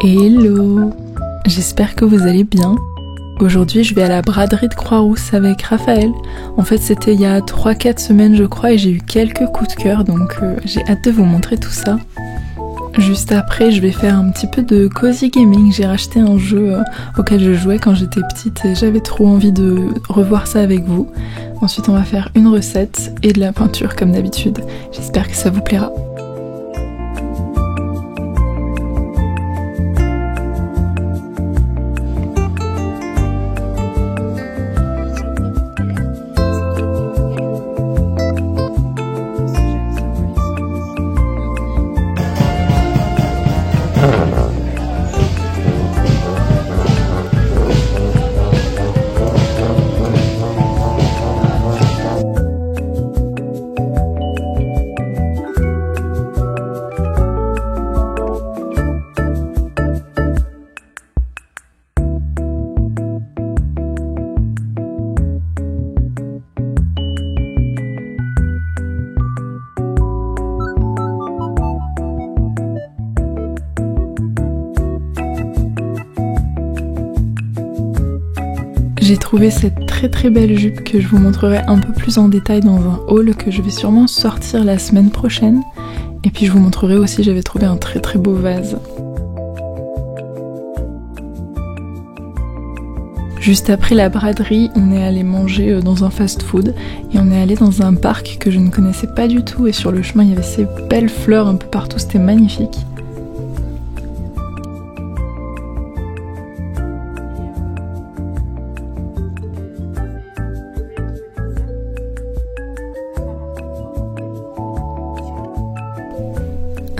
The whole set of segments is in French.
Hello! J'espère que vous allez bien. Aujourd'hui je vais à la braderie de Croix-Rousse avec Raphaël. En fait c'était il y a 3-4 semaines je crois et j'ai eu quelques coups de cœur donc j'ai hâte de vous montrer tout ça. Juste après je vais faire un petit peu de cozy gaming. J'ai racheté un jeu auquel je jouais quand j'étais petite et j'avais trop envie de revoir ça avec vous. Ensuite on va faire une recette et de la peinture comme d'habitude. J'espère que ça vous plaira. J'ai trouvé cette très belle jupe que je vous montrerai un peu plus en détail dans un haul que je vais sûrement sortir la semaine prochaine. Et puis je vous montrerai aussi, j'avais trouvé un très beau vase. Juste après la braderie, on est allé manger dans un fast-food et on est allé dans un parc que je ne connaissais pas du tout et sur le chemin il y avait ces belles fleurs un peu partout, c'était magnifique.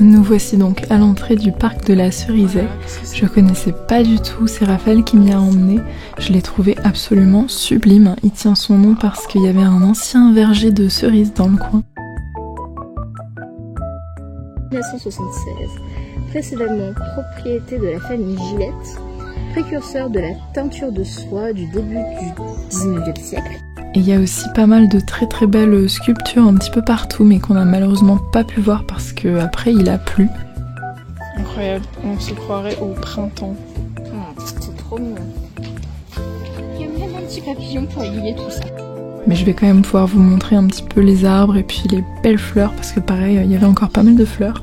Nous voici donc à l'entrée du parc de la Cerisaie. Je connaissais pas du tout, c'est Raphaël qui m'y a emmené. Je l'ai trouvé absolument sublime. Il tient son nom parce qu'il y avait un ancien verger de cerises dans le coin. 1976, précédemment propriété de la famille Gillette, précurseur de la teinture de soie du début du 19e siècle. Et il y a aussi pas mal de très belles sculptures un petit peu partout mais qu'on a malheureusement pas pu voir parce que après il a plu. Incroyable, on se croirait au printemps. C'est trop mignon. Il y a même un petit papillon pour aiguiller tout ça. Mais je vais quand même pouvoir vous montrer un petit peu les arbres et puis les belles fleurs parce que pareil il y avait encore pas mal de fleurs.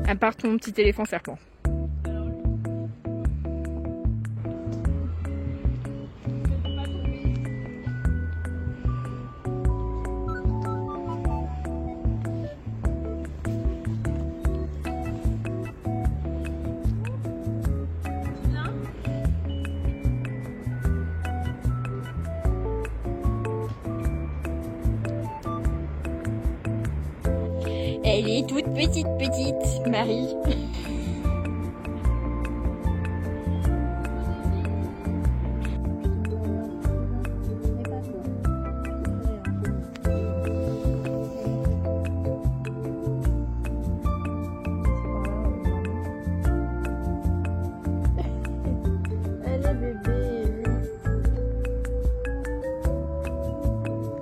À part ton petit éléphant serpent. Elle est toute petite, Marie. Elle est bébé.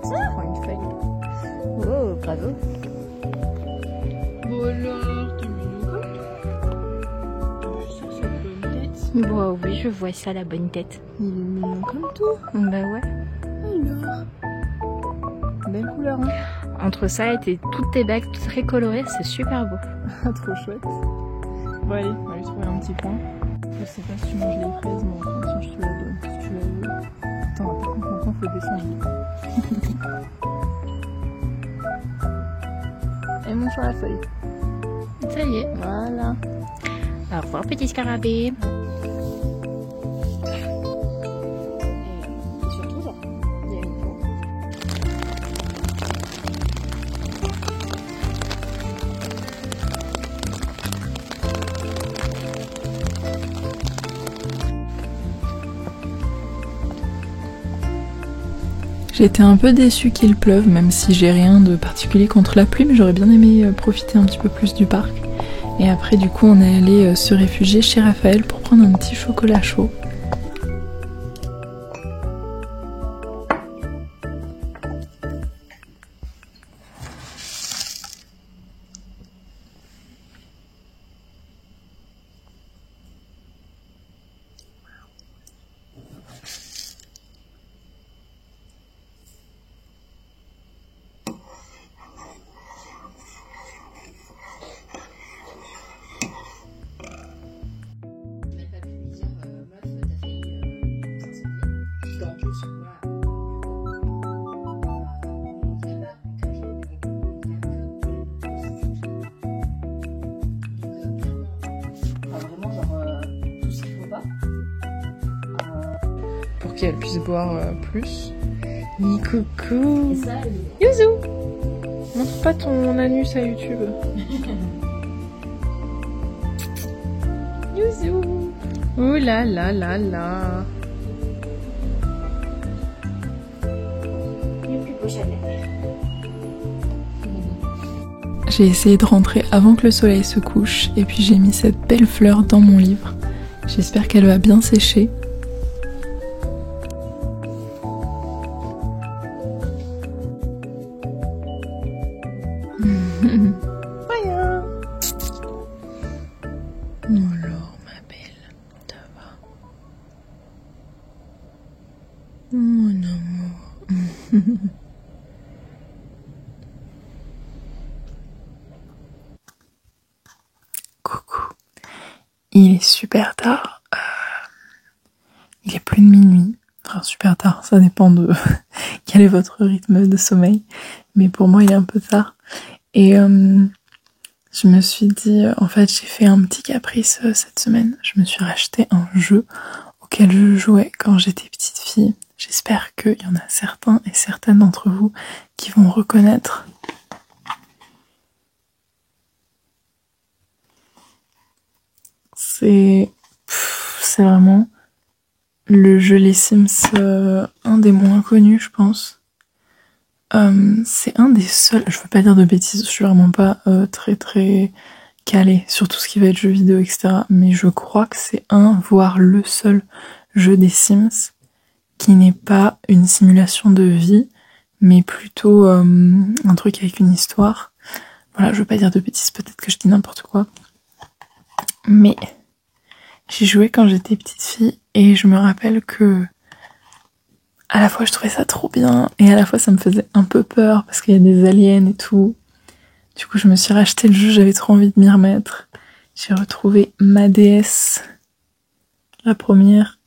Ça, prends une feuille. Oh, bravo. Alors, t'es mignon comme tout. Ça, c'est une bonne tête. Bon, oui, je vois ça, la bonne tête. Il est mignon comme tout. Bah ouais. Alors, belle couleur, hein. Entre ça et toutes tes bagues très colorées, c'est super beau. Trop chouette. Bon allez, on va lui trouver un petit coin. Je sais pas si tu manges les fraises, mais enfin, tiens, je te la donne si tu la veux. Attends, par contre, maintenant, faut descendre. Et monte sur la feuille. Ça y est. Voilà. Au revoir, petit scarabée. J'ai été un peu déçue qu'il pleuve, même si j'ai rien de particulier contre la pluie, mais j'aurais bien aimé profiter un petit peu plus du parc. Et après du coup on est allé se réfugier chez Raphaël pour prendre un petit chocolat chaud. Pour qu'elle puisse boire plus. Ni coucou. Youzou. Montre pas ton anus à YouTube. Youzou. Oh là là là là. J'ai essayé de rentrer avant que le soleil se couche et puis j'ai mis cette belle fleur dans mon livre. J'espère qu'elle va bien sécher. Rien. Alors ma belle, ça va? Mon amour. Coucou. Il est super tard. Il est plus de minuit. Enfin super tard, ça dépend de quel est votre rythme de sommeil. Mais pour moi il est un peu tard. Et je me suis dit, en fait j'ai fait un petit caprice cette semaine. Je me suis racheté un jeu auquel je jouais quand j'étais petite fille. J'espère qu'il y en a certains et certaines d'entre vous qui vont reconnaître. C'est vraiment le jeu Les Sims, un des moins connus je pense. C'est un des seuls, je veux pas dire de bêtises, je suis vraiment pas très calée sur tout ce qui va être jeux vidéo etc. Mais je crois que c'est un, voire le seul jeu des Sims qui n'est pas une simulation de vie, mais plutôt un truc avec une histoire. Voilà, je veux pas dire de bêtises, peut-être que je dis n'importe quoi. Mais j'y jouais quand j'étais petite fille et je me rappelle que à la fois je trouvais ça trop bien et à la fois ça me faisait un peu peur parce qu'il y a des aliens et tout. Du coup je me suis racheté le jeu, j'avais trop envie de m'y remettre. J'ai retrouvé ma déesse, la première,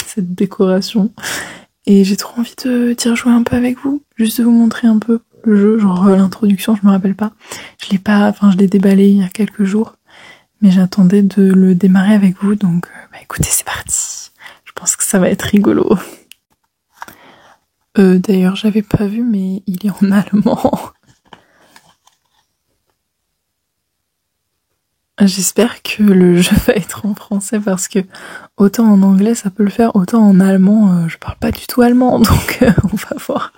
cette décoration. Et j'ai trop envie d'y rejouer un peu avec vous, juste de vous montrer un peu le jeu, genre l'introduction, je me rappelle pas. Je l'ai déballé il y a quelques jours, mais j'attendais de le démarrer avec vous, donc bah écoutez, c'est parti. Je pense que ça va être rigolo. D'ailleurs, j'avais pas vu, mais il est en allemand. J'espère que le jeu va être en français parce que autant en anglais ça peut le faire, autant en allemand je parle pas du tout allemand donc on va voir.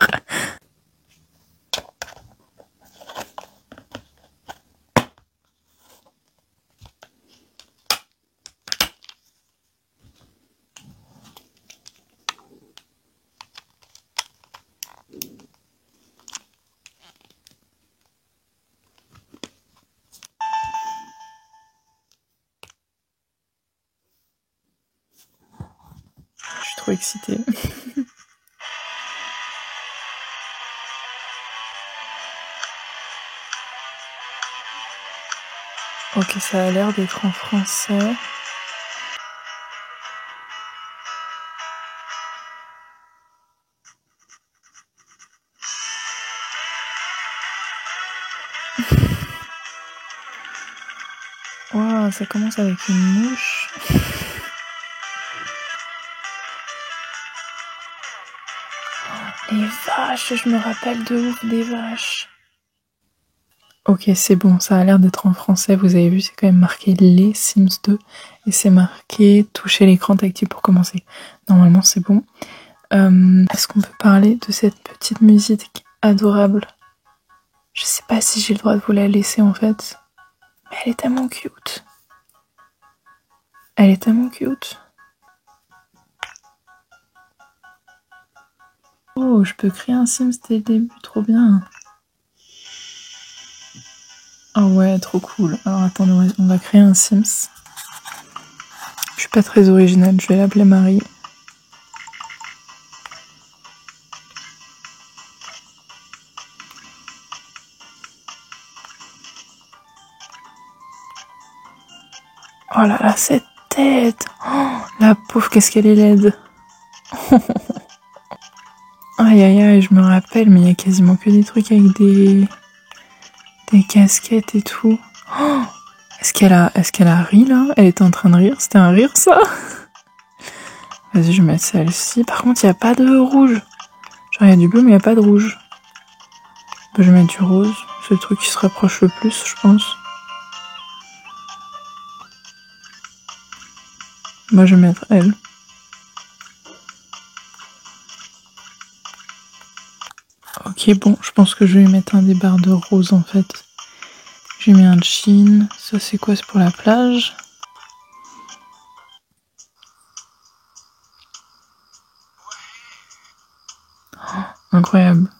Je suis trop excitée. Ok, ça a l'air d'être en français. Waouh, ça commence avec une mouche. Les vaches, je me rappelle de ouf des vaches. Ok, c'est bon, ça a l'air d'être en français, vous avez vu, c'est quand même marqué Les Sims 2 et c'est marqué toucher l'écran tactile pour commencer. Normalement, c'est bon. Est-ce qu'on peut parler de cette petite musique adorable? Je sais pas si j'ai le droit de vous la laisser en fait. Mais elle est tellement cute. Elle est tellement cute. Oh, je peux créer un Sims dès le début, trop bien. Ah ouais, trop cool. Alors attendez, on va créer un Sims. Je suis pas très originale, je vais l'appeler Marie. Oh là là, cette tête! Oh, la pauvre, qu'est-ce qu'elle est laide! Aïe aïe aïe, je me rappelle, mais il y a quasiment que des trucs avec des casquettes et tout. Oh, est-ce qu'elle a ri là? Elle était en train de rire, c'était un rire ça? Vas-y, je vais mettre celle-ci. Par contre, il n'y a pas de rouge. Genre, il y a du bleu, mais il n'y a pas de rouge. Je vais mettre du rose. C'est le truc qui se rapproche le plus, je pense. Moi, je vais mettre elle. Ok, bon, je pense que je vais mettre un débardeur rose en fait. J'ai mis un jean. Ça, c'est quoi? C'est pour la plage. Oh, incroyable.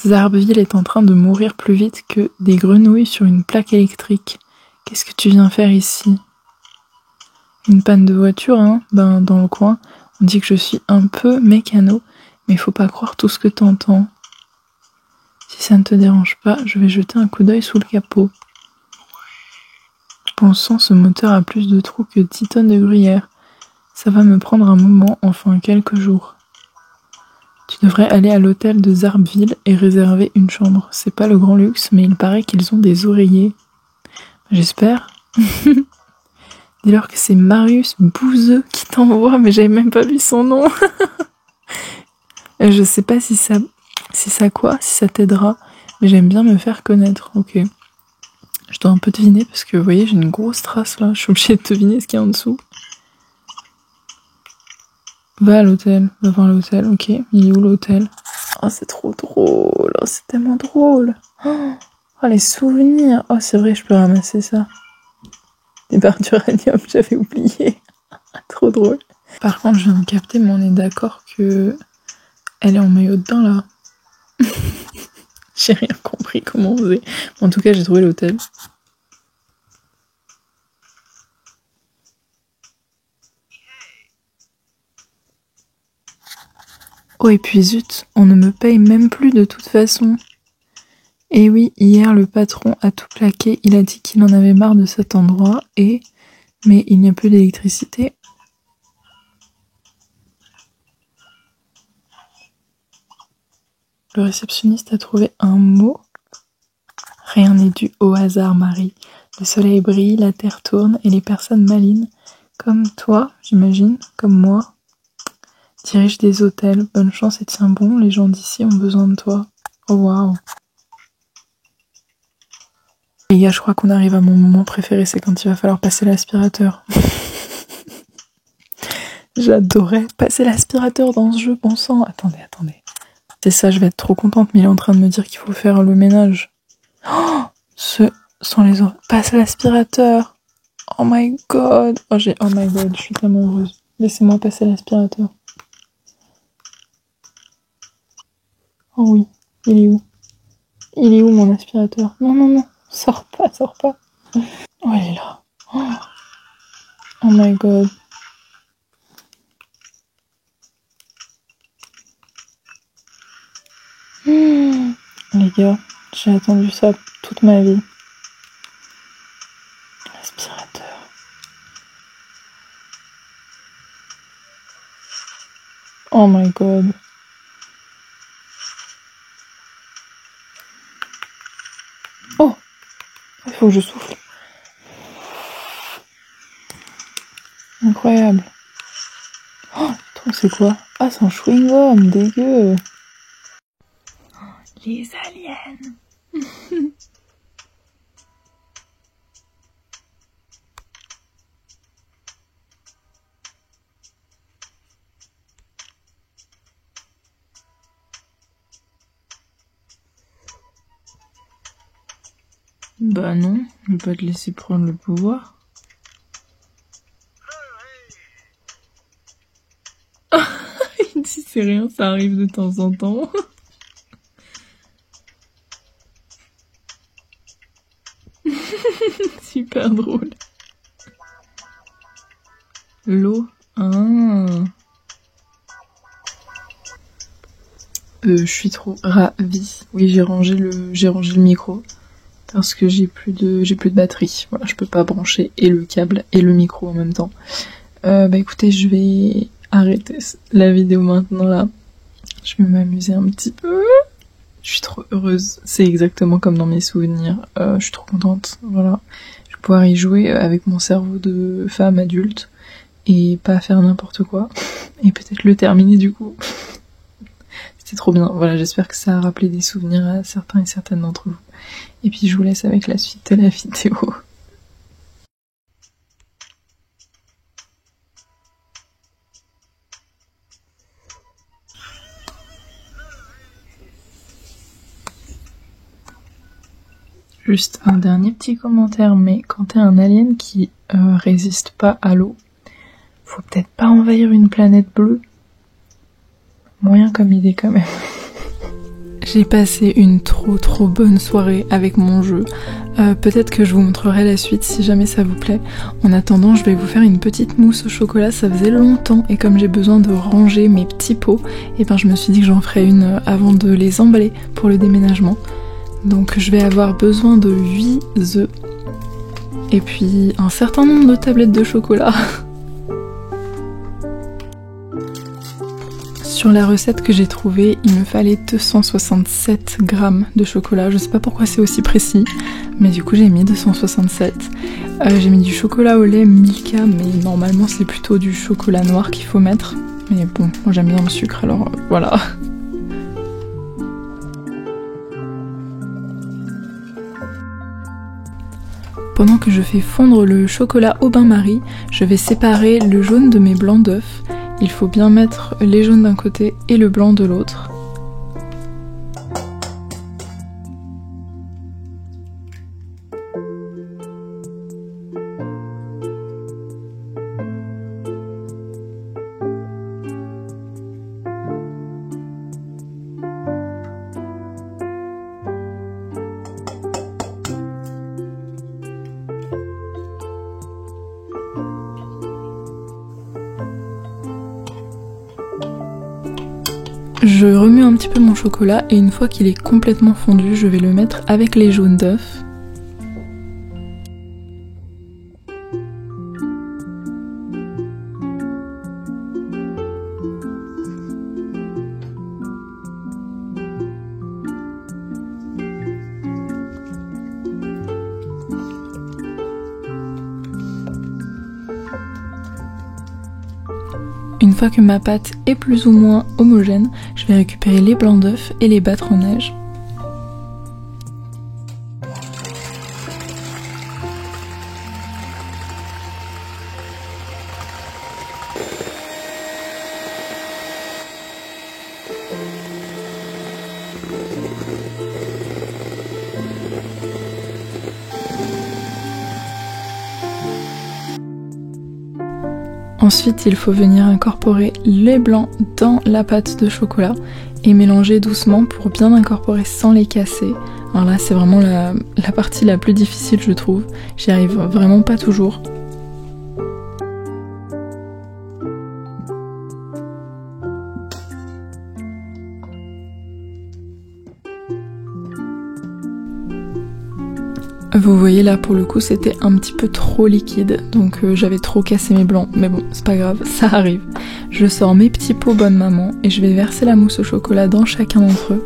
Zarbville est en train de mourir plus vite que des grenouilles sur une plaque électrique. Qu'est-ce que tu viens faire ici? Une panne de voiture, hein? Ben, dans le coin. On dit que je suis un peu mécano, mais il faut pas croire tout ce que t'entends. Si ça ne te dérange pas, je vais jeter un coup d'œil sous le capot. Bon sang, ce moteur a plus de trous que 10 tonnes de gruyère. Ça va me prendre un moment, enfin quelques jours. Tu devrais aller à l'hôtel de Zarbville et réserver une chambre. C'est pas le grand luxe, mais il paraît qu'ils ont des oreillers. J'espère. Dis-leur que c'est Marius Bouzeux qui t'envoie, mais j'avais même pas vu son nom. Je sais pas si ça t'aidera, mais j'aime bien me faire connaître. Ok. Je dois un peu deviner parce que vous voyez, j'ai une grosse trace là. Je suis obligée de deviner ce qu'il y a en dessous. Va à l'hôtel, va voir l'hôtel. Ok, il est où l'hôtel? Oh, c'est trop drôle. Oh, c'est tellement drôle. Oh, les souvenirs. Oh, c'est vrai, je peux ramasser ça. Des barres d'uranium, j'avais oublié. Trop drôle. Par contre, je viens de capter, mais on est d'accord que elle est en maillot de bain là. J'ai rien compris comment on faisait. En tout cas, j'ai trouvé l'hôtel. Oh, et puis zut, on ne me paye même plus de toute façon. Et oui, hier, le patron a tout plaqué. Il a dit qu'il en avait marre de cet endroit mais il n'y a plus d'électricité. Le réceptionniste a trouvé un mot. Rien n'est dû au hasard, Marie. Le soleil brille, la terre tourne et les personnes malines, comme toi, j'imagine, comme moi, dirigent des hôtels. Bonne chance et tiens bon, les gens d'ici ont besoin de toi. Oh waouh. Les gars, je crois qu'on arrive à mon moment préféré, c'est quand il va falloir passer l'aspirateur. J'adorais passer l'aspirateur dans ce jeu, bon sang. Attendez. C'est ça, je vais être trop contente, mais il est en train de me dire qu'il faut faire le ménage. Oh, ce sont les autres. Passe l'aspirateur. Oh my god. Oh my god, je suis tellement heureuse. Laissez-moi passer l'aspirateur. Oh oui, il est où? Il est où mon aspirateur? Non. Sors pas. Oh, il est là. Oh my god. Les gars, j'ai attendu ça toute ma vie. L'aspirateur. Oh my god. Oh, il faut que je souffle. Incroyable. Oh, c'est quoi? Ah, c'est un chewing-gum, dégueu. Les aliens. Bah non, je vais pas te laisser prendre le pouvoir. Il dit c'est rien, ça arrive de temps en temps. Super drôle. L'eau. Je suis trop ravie. Oui, j'ai rangé le micro parce que j'ai plus de batterie. Voilà, je peux pas brancher et le câble et le micro en même temps. Bah écoutez, je vais arrêter la vidéo maintenant là. Je vais m'amuser un petit peu. Je suis trop heureuse. C'est exactement comme dans mes souvenirs. Je suis trop contente. Voilà. Je vais pouvoir y jouer avec mon cerveau de femme adulte et pas faire n'importe quoi. Et peut-être le terminer du coup. C'était trop bien. Voilà, j'espère que ça a rappelé des souvenirs à certains et certaines d'entre vous. Et puis je vous laisse avec la suite de la vidéo. Juste un dernier petit commentaire, mais quand t'es un alien qui résiste pas à l'eau, faut peut-être pas envahir une planète bleue. Moyen comme idée quand même. J'ai passé une trop bonne soirée avec mon jeu. Peut-être que je vous montrerai la suite si jamais ça vous plaît. En attendant, je vais vous faire une petite mousse au chocolat. Ça faisait longtemps et comme j'ai besoin de ranger mes petits pots, et ben je me suis dit que j'en ferais une avant de les emballer pour le déménagement. Donc je vais avoir besoin de 8 œufs et puis un certain nombre de tablettes de chocolat. Sur la recette que j'ai trouvée, il me fallait 267 grammes de chocolat. Je sais pas pourquoi c'est aussi précis, mais du coup j'ai mis 267. J'ai mis du chocolat au lait Milka, mais normalement c'est plutôt du chocolat noir qu'il faut mettre. Mais bon, moi j'aime bien le sucre, alors voilà. Pendant que je fais fondre le chocolat au bain-marie, je vais séparer le jaune de mes blancs d'œufs. Il faut bien mettre les jaunes d'un côté et le blanc de l'autre. Je remue un petit peu mon chocolat et une fois qu'il est complètement fondu, je vais le mettre avec les jaunes d'œufs. Une fois que ma pâte est plus ou moins homogène, je vais récupérer les blancs d'œufs et les battre en neige. Ensuite, il faut venir incorporer les blancs dans la pâte de chocolat et mélanger doucement pour bien incorporer sans les casser. Alors là, c'est vraiment la partie la plus difficile, je trouve. J'y arrive vraiment pas toujours. Vous voyez là pour le coup c'était un petit peu trop liquide, donc j'avais trop cassé mes blancs, mais bon c'est pas grave, ça arrive. Je sors mes petits pots bonne maman et je vais verser la mousse au chocolat dans chacun d'entre eux.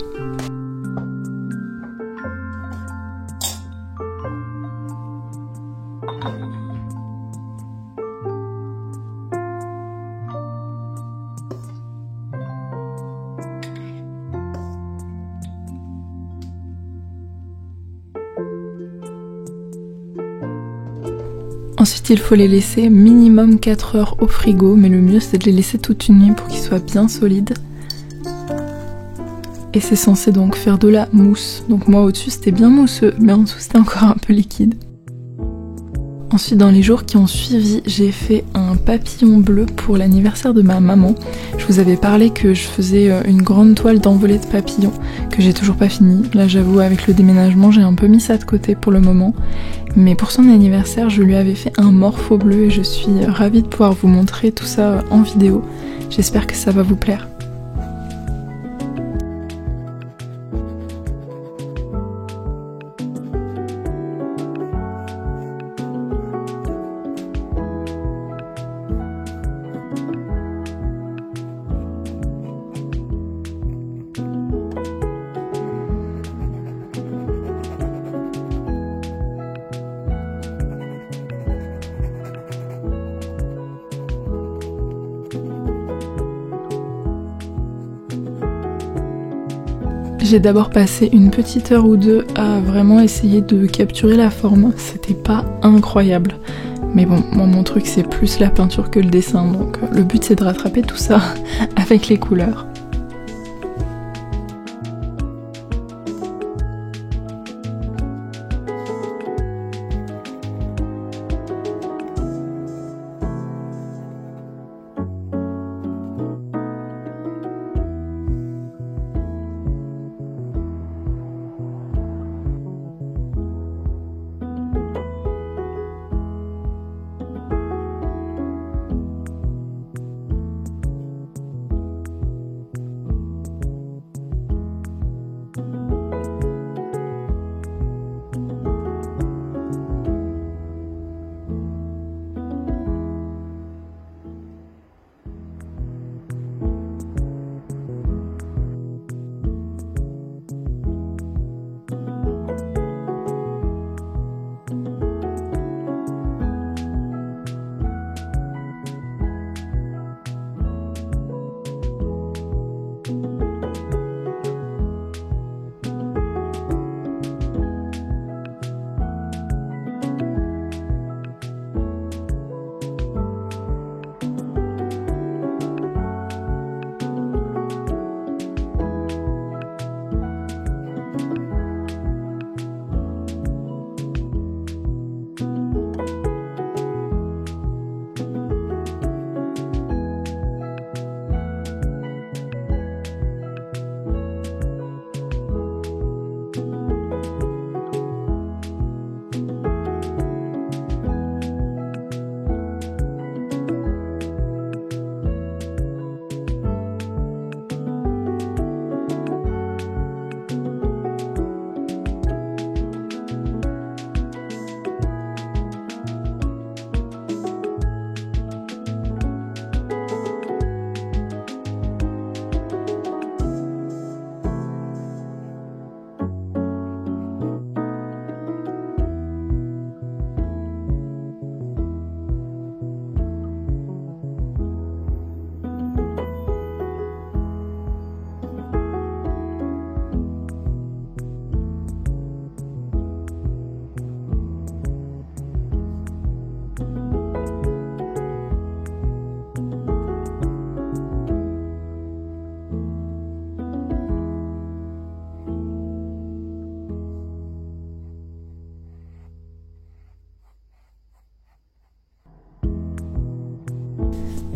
Ensuite il faut les laisser minimum 4 heures au frigo, mais le mieux c'est de les laisser toute une nuit pour qu'ils soient bien solides. et c'est censé donc faire de la mousse. Donc moi au-dessus c'était bien mousseux, mais en dessous c'était encore un peu liquide. Ensuite, dans les jours qui ont suivi, j'ai fait un papillon bleu pour l'anniversaire de ma maman. Je vous avais parlé que je faisais une grande toile d'envolée de papillons, que j'ai toujours pas fini. Là, j'avoue, avec le déménagement, j'ai un peu mis ça de côté pour le moment. Mais pour son anniversaire, je lui avais fait un morpho bleu et je suis ravie de pouvoir vous montrer tout ça en vidéo. J'espère que ça va vous plaire. J'ai d'abord passé une petite heure ou deux à vraiment essayer de capturer la forme, c'était pas incroyable. Mais bon, moi mon truc c'est plus la peinture que le dessin, donc le but c'est de rattraper tout ça avec les couleurs.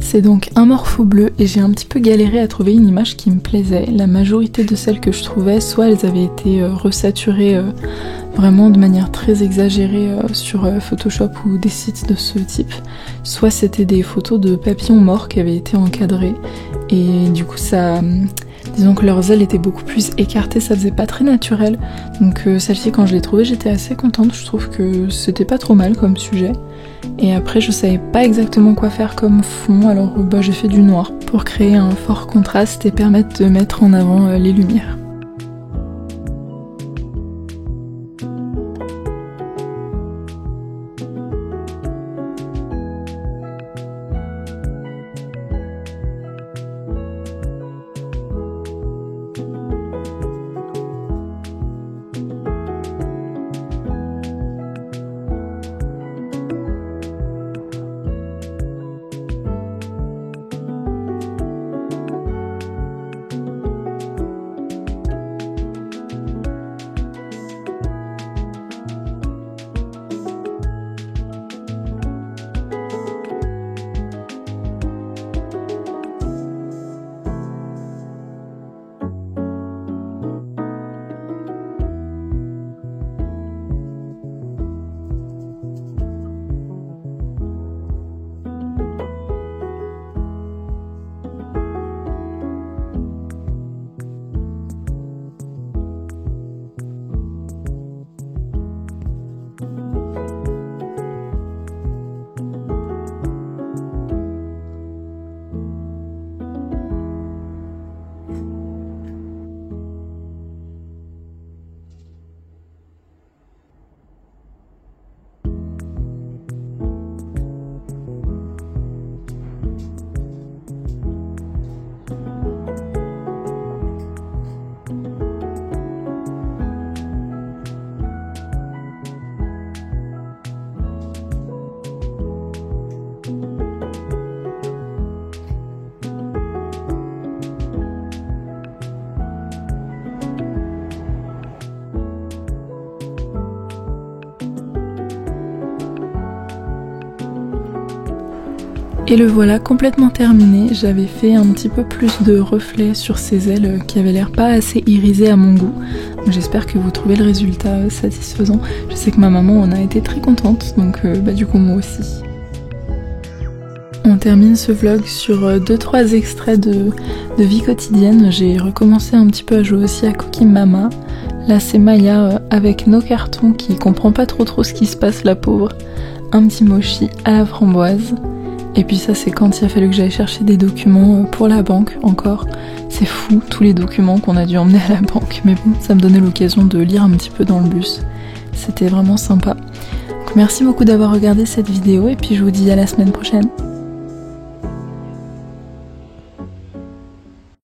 C'est donc un morpho bleu et j'ai un petit peu galéré à trouver une image qui me plaisait. La majorité de celles que je trouvais, soit elles avaient été resaturées vraiment de manière très exagérée sur Photoshop ou des sites de ce type, soit c'était des photos de papillons morts qui avaient été encadrés et du coup ça... disons que leurs ailes étaient beaucoup plus écartées, ça faisait pas très naturel. Donc celle-ci quand je l'ai trouvée j'étais assez contente, je trouve que c'était pas trop mal comme sujet. Et après je savais pas exactement quoi faire comme fond, alors j'ai fait du noir pour créer un fort contraste et permettre de mettre en avant les lumières. Et le voilà complètement terminé. J'avais fait un petit peu plus de reflets sur ses ailes qui avaient l'air pas assez irisées à mon goût. J'espère que vous trouvez le résultat satisfaisant. Je sais que ma maman en a été très contente, donc du coup moi aussi. On termine ce vlog sur 2-3 extraits de vie quotidienne. J'ai recommencé un petit peu à jouer aussi à Cookie Mama. Là c'est Maya avec nos cartons qui comprend pas trop ce qui se passe, la pauvre. Un petit mochi à la framboise. Et puis ça c'est quand il a fallu que j'aille chercher des documents pour la banque encore. C'est fou tous les documents qu'on a dû emmener à la banque. Mais bon, ça me donnait l'occasion de lire un petit peu dans le bus. C'était vraiment sympa. Donc merci beaucoup d'avoir regardé cette vidéo et puis je vous dis à la semaine prochaine.